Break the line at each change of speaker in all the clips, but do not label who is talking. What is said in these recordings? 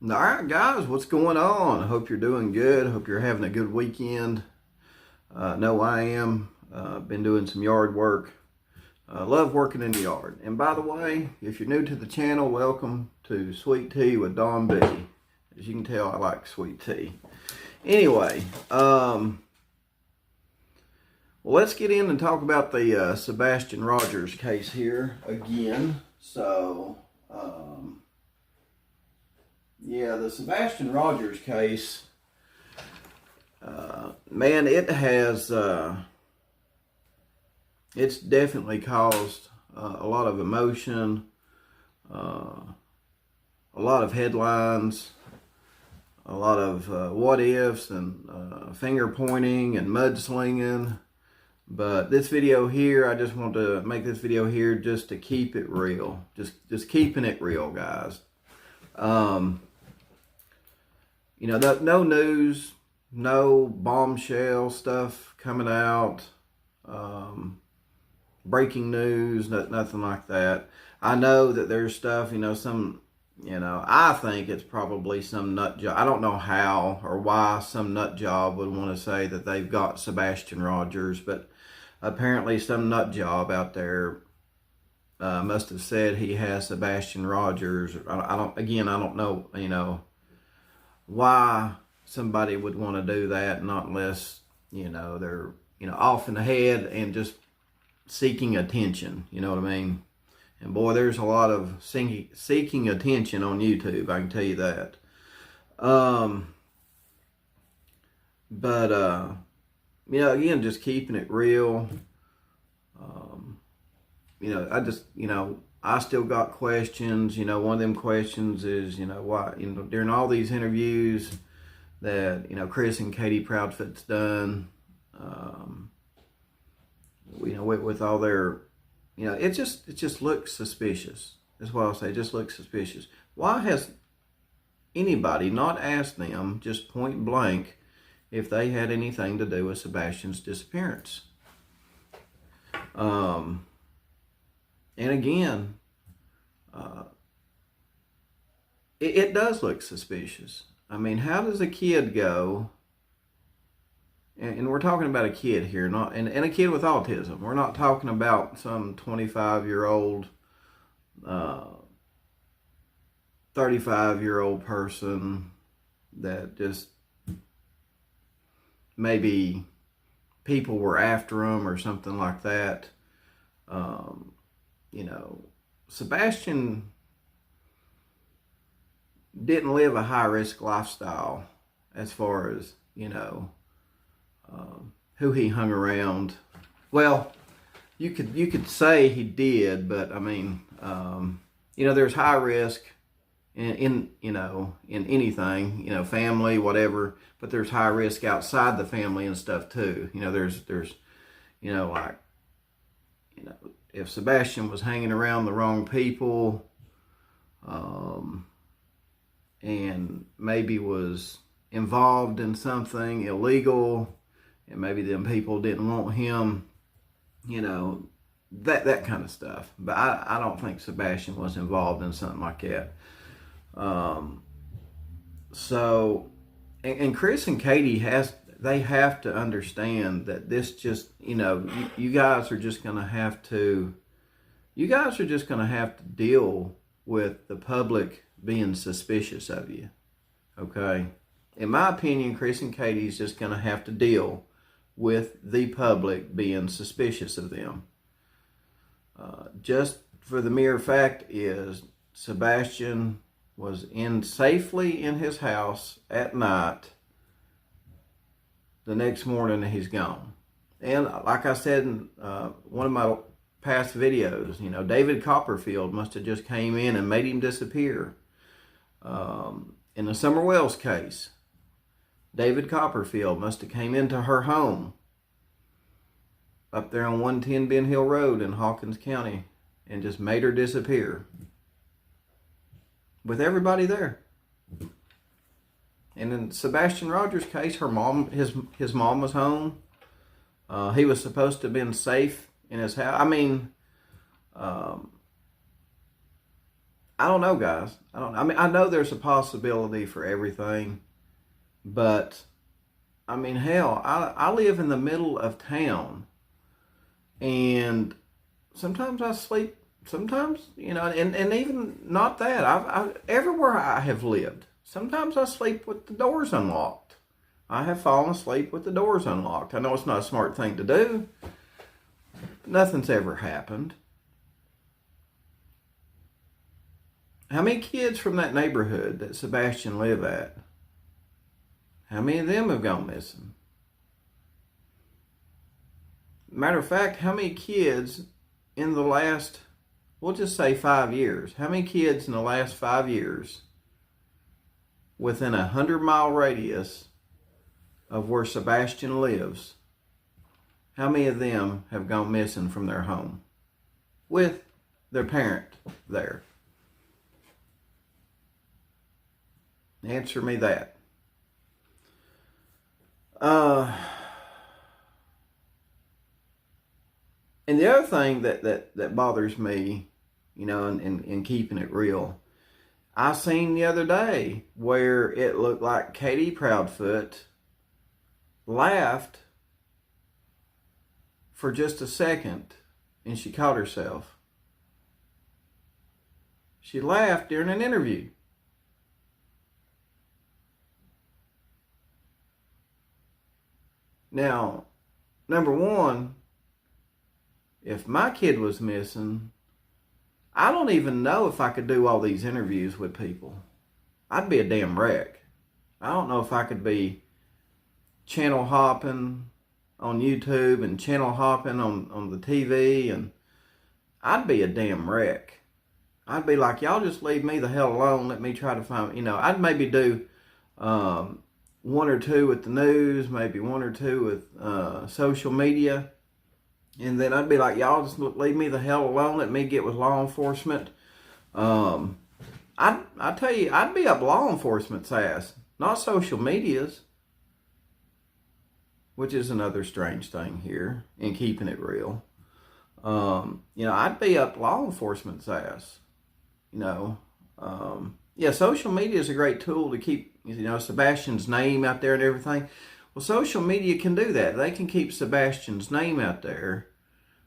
All right, guys, what's going on? I hope you're doing good. I hope you're having a good weekend. Know I am. Been doing some yard work. Love working in the yard. And by the way, if you're new to the channel, welcome to Sweet Tea with Don B. As you can tell, I like sweet tea. Anyway, well, let's get in and talk about the Sebastian Rogers case here again. Yeah, the Sebastian Rogers case, man, it's definitely caused a lot of emotion, a lot of headlines, a lot of what ifs and finger pointing and mudslinging. But this video here, I just want to make this video here just to keep it real, just keeping it real, guys. You know, no news, no bombshell stuff coming out, breaking news, nothing like that. I know that there's stuff, I think it's probably some nut job. I don't know how or why some nut job would want to say that they've got Sebastian Rogers, but apparently some nut job out there must have said he has Sebastian Rogers. I don't know, why somebody would want to do that, not unless, they're, off in the head and just seeking attention, you know what I mean? And boy, there's a lot of seeking attention on YouTube, I can tell you that. Again, just keeping it real. I still got questions. One of them questions is, why, during all these interviews that, Chris and Katie Proudfoot's done, with all their, it just looks suspicious. That's what I'll say. It just looks suspicious. Why has anybody not asked them just point blank if they had anything to do with Sebastian's disappearance? And again, it does look suspicious. I mean, how does a kid go, and we're talking about a kid here, and a kid with autism. We're not talking about some 25-year-old, 35-year-old person that just maybe people were after him or something like that. Sebastian didn't live a high-risk lifestyle as far as, who he hung around. Well, you could say he did, but I mean, there's high risk in anything, family, whatever, but there's high risk outside the family and stuff too. There's if Sebastian was hanging around the wrong people, and maybe was involved in something illegal, and maybe them people didn't want him, that kind of stuff. But I don't think Sebastian was involved in something like that. And Chris and Katie they have to understand that this just, you guys are just going to have to deal with the public being suspicious of you. Okay? In my opinion, Chris and Katie's just going to have to deal with the public being suspicious of them. Just for the mere fact is, Sebastian was safely in his house at night. The next morning he's gone. And like I said in one of my past videos, David Copperfield must have just came in and made him disappear. In the Summer Wells case, David Copperfield must have came into her home up there on 110 Ben Hill Road in Hawkins County and just made her disappear with everybody there. And in Sebastian Rogers' case, his mom was home. He was supposed to have been safe in his house. I mean, I don't know, guys. I mean, I know there's a possibility for everything, but I mean, hell, I live in the middle of town, and sometimes I sleep. Sometimes, and even not that. Everywhere I have lived, sometimes I sleep with the doors unlocked. I have fallen asleep with the doors unlocked. I know it's not a smart thing to do. Nothing's ever happened. How many kids from that neighborhood that Sebastian lived at, how many of them have gone missing? Matter of fact, how many kids in the last, we'll just say 5 years, how many kids in the last 5 years within a 100-mile radius of where Sebastian lives, how many of them have gone missing from their home with their parent there? Answer me that. And the other thing that bothers me, in keeping it real, I seen the other day where it looked like Katie Proudfoot laughed for just a second and she caught herself. She laughed during an interview. Now, number one, if my kid was missing, I don't even know if I could do all these interviews with people. I'd be a damn wreck. I don't know if I could be channel hopping on YouTube and channel hopping on the TV, and I'd be a damn wreck. I'd be like, y'all just leave me the hell alone. Let me try to find, I'd maybe do one or two with the news, maybe one or two with social media. And then I'd be like, y'all just leave me the hell alone. Let me get with law enforcement. I tell you, I'd be up law enforcement's ass, not social media's, which is another strange thing here in keeping it real. I'd be up law enforcement's ass. Social media is a great tool to keep, Sebastian's name out there and everything. Well, social media can do that. They can keep Sebastian's name out there.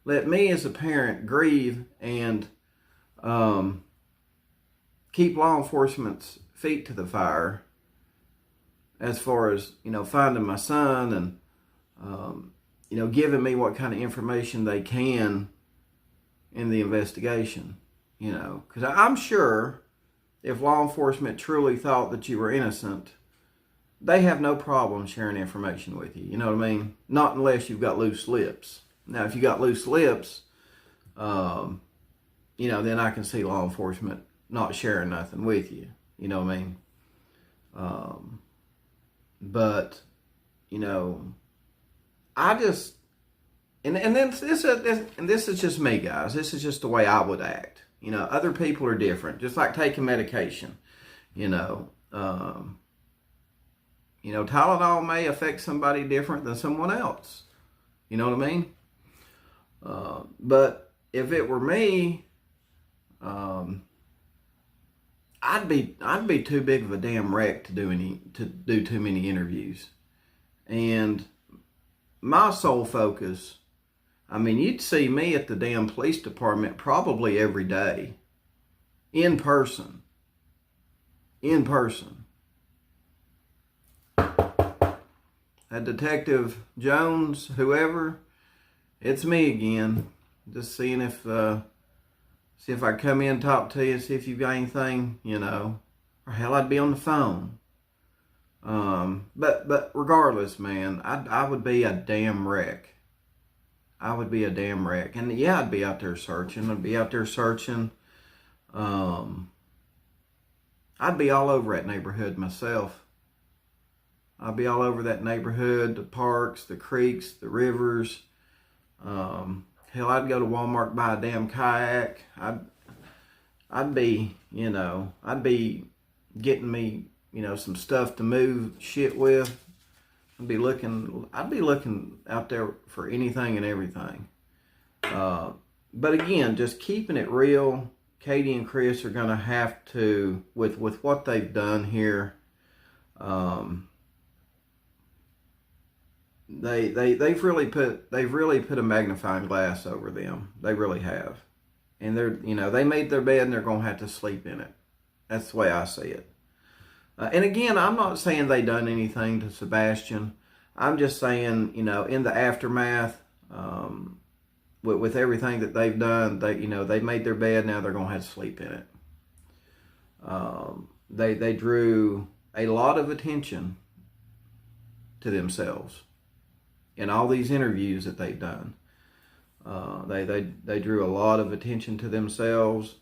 Let me as a parent grieve and keep law enforcement's feet to the fire as far as, finding my son and, giving me what kind of information they can in the investigation, Because I'm sure if law enforcement truly thought that you were innocent, they have no problem sharing information with you. You know what I mean? Not unless you've got loose lips. Now, if you got loose lips, then I can see law enforcement not sharing nothing with you. You know what I mean? But, I just, and then this is just me, guys. This is just the way I would act. Other people are different. Just like taking medication. Tylenol may affect somebody different than someone else. You know what I mean? But if it were me, I'd be too big of a damn wreck to do too many interviews. And my sole focus, you'd see me at the damn police department probably every day, in person. That Detective Jones, whoever, it's me again. Just seeing if I come in, talk to you, see if you've got anything, or hell, I'd be on the phone. But regardless, man, I would be a damn wreck. And yeah, I'd be out there searching. I'd be all over that neighborhood myself. I'd be all over that neighborhood, the parks, the creeks, the rivers. Hell, I'd go to Walmart, buy a damn kayak. I'd be getting me, some stuff to move shit with. I'd be looking out there for anything and everything. But again, just keeping it real. Katie and Chris are going to have to, with what they've done here, they've really put a magnifying glass over them. They really have, and they made their bed and they're going to have to sleep in it. That's the way I see it. And again, I'm not saying they done anything to Sebastian. I'm just saying, in the aftermath, with everything that they've done, they made their bed. Now they're going to have to sleep in it. They drew a lot of attention to themselves in all these interviews that they've done. They drew a lot of attention to themselves.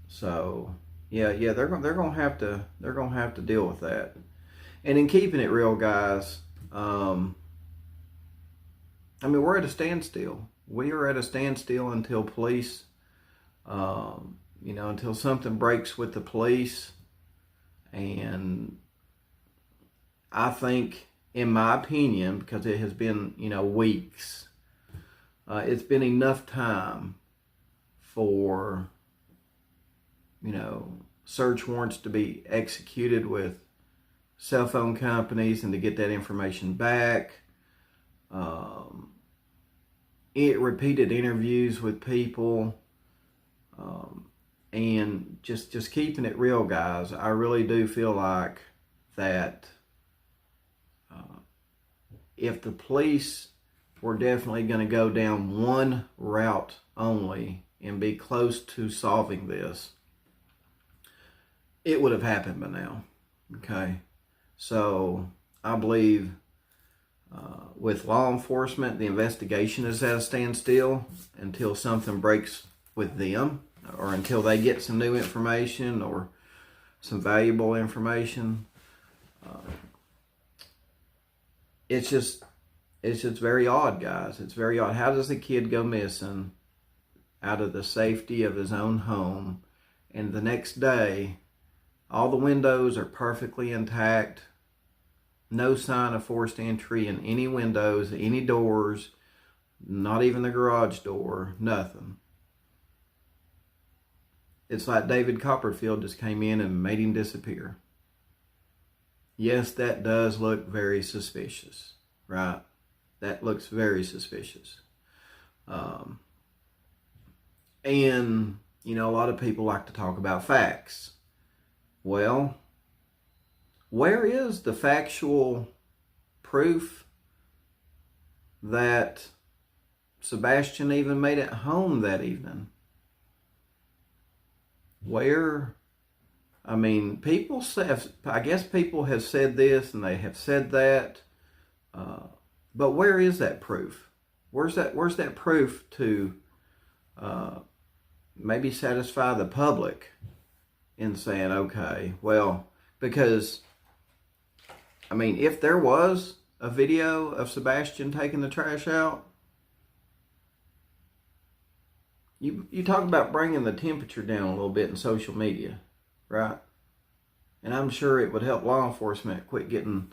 So yeah, they're gonna have to deal with that. And in keeping it real, guys, we're at a standstill. We are at a standstill until police, until something breaks with the police. And I think, in my opinion, because it has been, weeks, it's been enough time for, search warrants to be executed with cell phone companies and to get that information back. Repeated interviews with people, and just keeping it real, guys. I really do feel like that if the police were definitely going to go down one route only and be close to solving this, it would have happened by now. Okay, so I believe with law enforcement, the investigation is at a standstill until something breaks with them, or until they get some new information or some valuable information. It's just very odd, guys. It's very odd. How does a kid go missing out of the safety of his own home, and the next day all the windows are perfectly intact, no sign of forced entry in any windows, any doors, not even the garage door, nothing? It's like David Copperfield just came in and made him disappear. Yes, that does look very suspicious, right? That looks very suspicious. And, a lot of people like to talk about facts. Well, where is the factual proof that Sebastian even made it home that evening? Where? People say, I guess people have said this and they have said that, but where is that proof? Where's that proof to maybe satisfy the public in saying, okay, well, because if there was a video of Sebastian taking the trash out, you talk about bringing the temperature down a little bit in social media, right? And I'm sure it would help law enforcement quit getting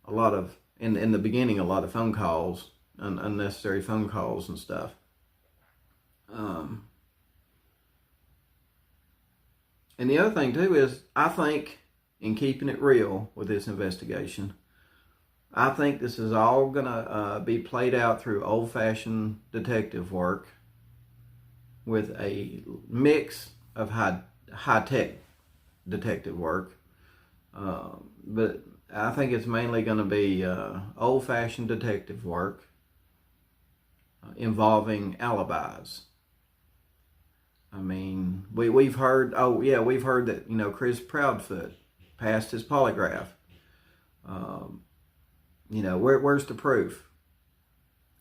a lot of, in the beginning, a lot of phone calls, unnecessary phone calls and stuff. And the other thing too is, I think, in keeping it real with this investigation, I think this is all going to be played out through old-fashioned detective work with a mix of high-tech detective work. But I think it's mainly going to be old-fashioned detective work involving alibis. We've heard that, Chris Proudfoot passed his polygraph. Where's the proof?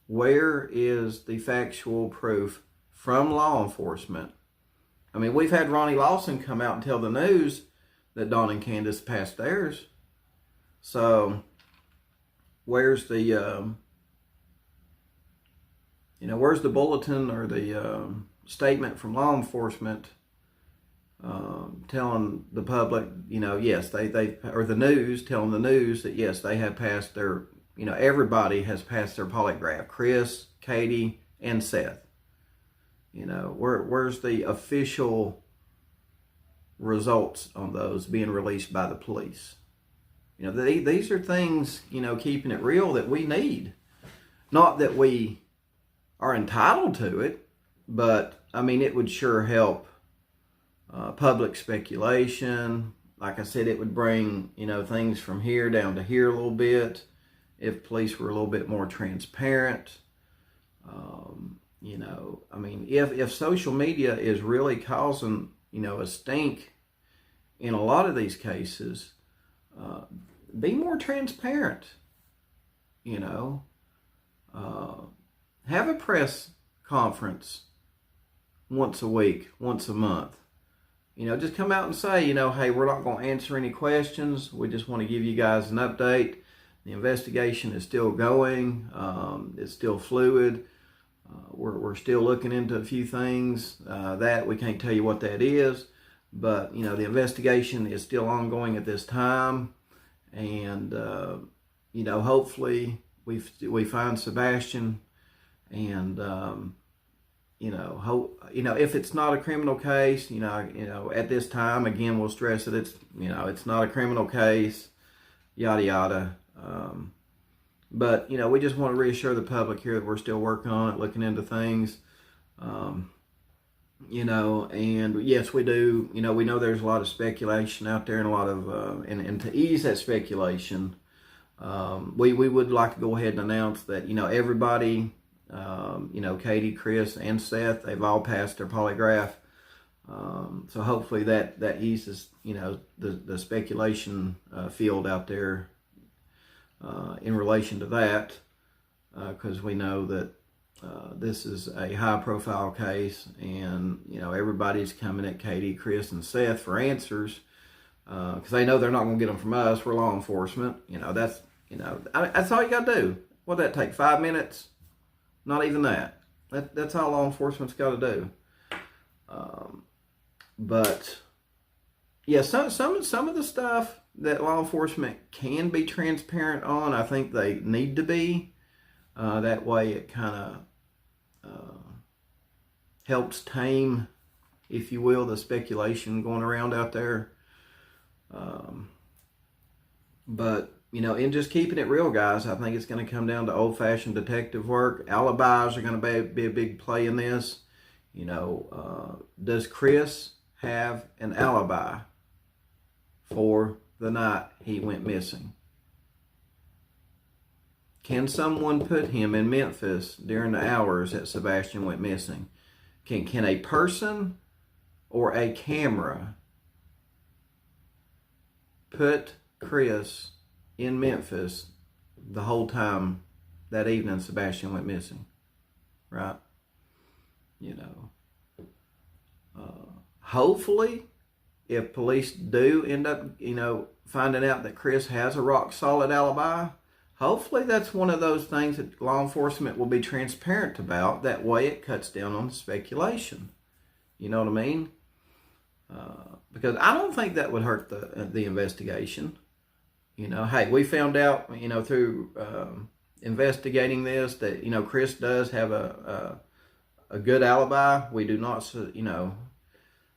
Where is the factual proof from law enforcement? We've had Ronnie Lawson come out and tell the news that Dawn and Candace passed theirs. So, where's the, where's the bulletin or the statement from law enforcement telling the public, yes, they or the news telling the news that yes, they have passed their, everybody has passed their polygraph. Chris, Katie, and Seth. You know, where's the official results on those being released by the police? You know, these are things, you know, keeping it real that we need. Not that we are entitled to it, but I mean, it would sure help public speculation. Like I said, it would bring, you know, things from here down to here a little bit if police were a little bit more transparent. You know, I mean, if social media is really causing, you know, a stink in a lot of these cases, be more transparent, you know. Have a press conference once a week, once a month. You know, just come out and say, you know, hey, we're not going to answer any questions. We just want to give you guys an update. The investigation is still going. It's still fluid. We're still looking into a few things that we can't tell you what that is. But, you know, the investigation is still ongoing at this time. And, you know, hopefully we find Sebastian. And, you know, if it's not a criminal case, you know, at this time, again, we'll stress that it's, you know, it's not a criminal case, yada, yada. But, you know, we just want to reassure the public here that we're still working on it, looking into things. You know, and yes, we do, you know, we know there's a lot of speculation out there and a lot of, and to ease that speculation, we would like to go ahead and announce that, you know, everybody, you know, Katie, Chris, and Seth, they've all passed their polygraph. So hopefully that eases, you know, the speculation field out there in relation to that, because we know that this is a high-profile case, and, you know, everybody's coming at Katie, Chris, and Seth for answers, because they know they're not going to get them from us. We're law enforcement. You know, that's all you got to do. What'd that take, 5 minutes? Not even that. That's all law enforcement's got to do. But yeah, some of the stuff that law enforcement can be transparent on, I think they need to be. That way it kind of helps tame, if you will, the speculation going around out there. But, you know, in just keeping it real, guys, I think it's going to come down to old-fashioned detective work. Alibis are going to be a big play in this. You know, does Chris have an alibi for the night he went missing? Can someone put him in Memphis during the hours that Sebastian went missing? Can a person or a camera put Chris in Memphis the whole time that evening Sebastian went missing? Right? You know, hopefully, if police do end up, you know, finding out that Chris has a rock solid alibi, hopefully that's one of those things that law enforcement will be transparent about. That way it cuts down on speculation. You know what I mean? Because I don't think that would hurt the investigation. You know, hey, we found out, you know, through investigating this that, you know, Chris does have a good alibi. We do not, you know,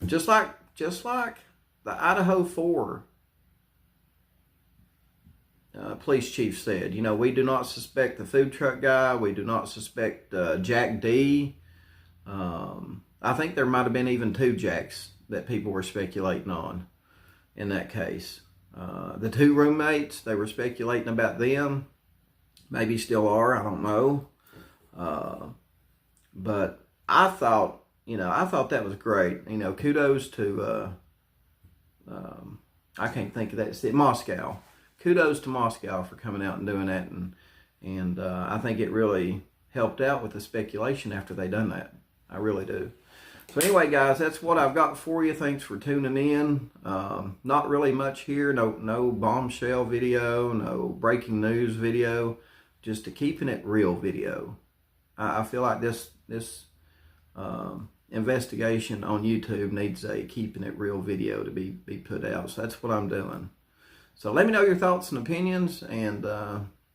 just like the Idaho 4 police chief said, you know, we do not suspect the food truck guy. We do not suspect Jack D. I think there might have been even 2 Jacks that people were speculating on in that case. The 2 roommates, they were speculating about them. Maybe still are, I don't know. But I thought that was great. You know, kudos to, I can't think of that, Moscow. Kudos to Moscow for coming out and doing that. And I think it really helped out with the speculation after they done that. I really do. So anyway, guys, that's what I've got for you. Thanks for tuning in. Not really much here. No bombshell video, no breaking news video. Just a keeping it real video. I feel like this investigation on YouTube needs a keeping it real video to be put out. So that's what I'm doing. So let me know your thoughts and opinions. And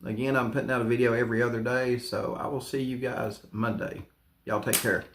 again, I'm putting out a video every other day. So I will see you guys Monday. Y'all take care.